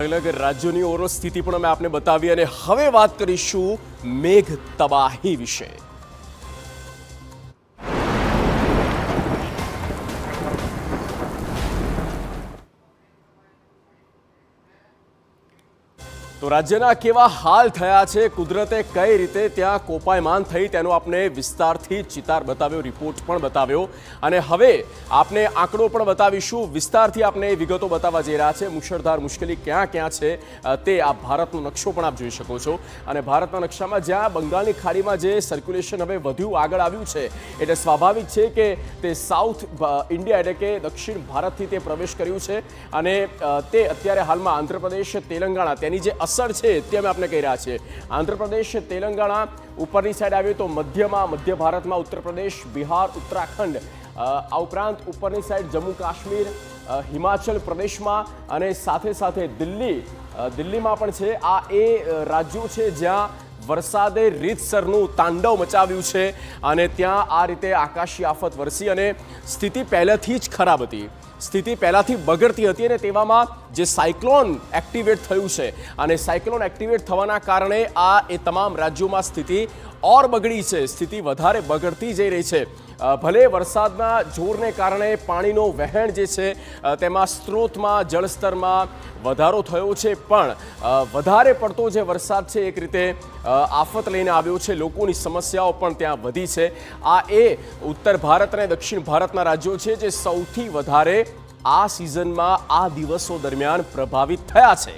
અલગ રાજ્યોની ઓવરઓલ સ્થિતિ પણ અમે આપને બતાવી અને હવે વાત કરીશું મેઘ તબાહી વિશે। તો રાજ્યના કેવા હાલ થયા છે, કુદરતે કઈ રીતે ત્યાં કોપાયમાન થઈ તેનો આપણે વિસ્તારથી ચિતાર બતાવ્યો, રિપોર્ટ પણ બતાવ્યો અને હવે આપને આંકડો પણ બતાવીશું। વિસ્તારથી આપને વિગતો બતાવવા જઈ રહ્યા છે। મુશળધાર મુશ્કેલી ક્યાં ક્યાં છે તે આ ભારતનો નકશો પણ આપ જોઈ શકો છો અને ભારતના નકશામાં જ્યાં બંગાળની ખાડીમાં જે સર્ક્યુલેશન હવે વધુ આગળ આવ્યું છે એટલે સ્વાભાવિક છે કે તે સાઉથ ઇન્ડિયા એટલે કે દક્ષિણ ભારતથી તે પ્રવેશ કર્યું છે અને તે અત્યારે હાલમાં આંધ્રપ્રદેશ, તેલંગાણા તેની જે અસર છે તે અમે આપણે કહી રહ્યા છીએ। આંધ્રપ્રદેશ, તેલંગાણા ઉપરની સાઈડ આવ્યું તો મધ્ય ભારતમાં ઉત્તર પ્રદેશ, બિહાર, ઉત્તરાખંડ, આ ઉપરાંત ઉપરની સાઈડ જમ્મુ કાશ્મીર, હિમાચલ પ્રદેશમાં અને સાથે સાથે દિલ્હીમાં પણ છે। આ એ રાજ્યો છે જ્યાં વરસાદે રીતસરનું તાંડવ મચાવ્યું છે અને ત્યાં આ રીતે આકાશી આફત વરસી અને સ્થિતિ પહેલેથી જ ખરાબ હતી, સ્થિતિ પહેલાંથી બગડતી હતી અને તેવામાં જે સાયક્લોન એક્ટિવેટ થયું છે અને સાયક્લોન એક્ટિવેટ થવાના કારણે આ એ તમામ રાજ્યોમાં સ્થિતિ ઓર બગડી છે, સ્થિતિ વધારે બગડતી જઈ રહી છે। ભલે વરસાદના જોરને કારણે પાણીનો વહેણ જે છે તેમાં સ્ત્રોતમાં જળસ્તરમાં વધારો થયો છે પણ વધારે પડતો જે વરસાદ છે એક રીતે આફત લઈને આવ્યો છે, લોકોની સમસ્યાઓ પણ ત્યાં વધી છે। આ એ ઉત્તર ભારત અને દક્ષિણ ભારતના રાજ્યો છે જે સૌથી વધારે આ સિઝનમાં આ દિવસો દરમિયાન પ્રભાવિત થયા છે।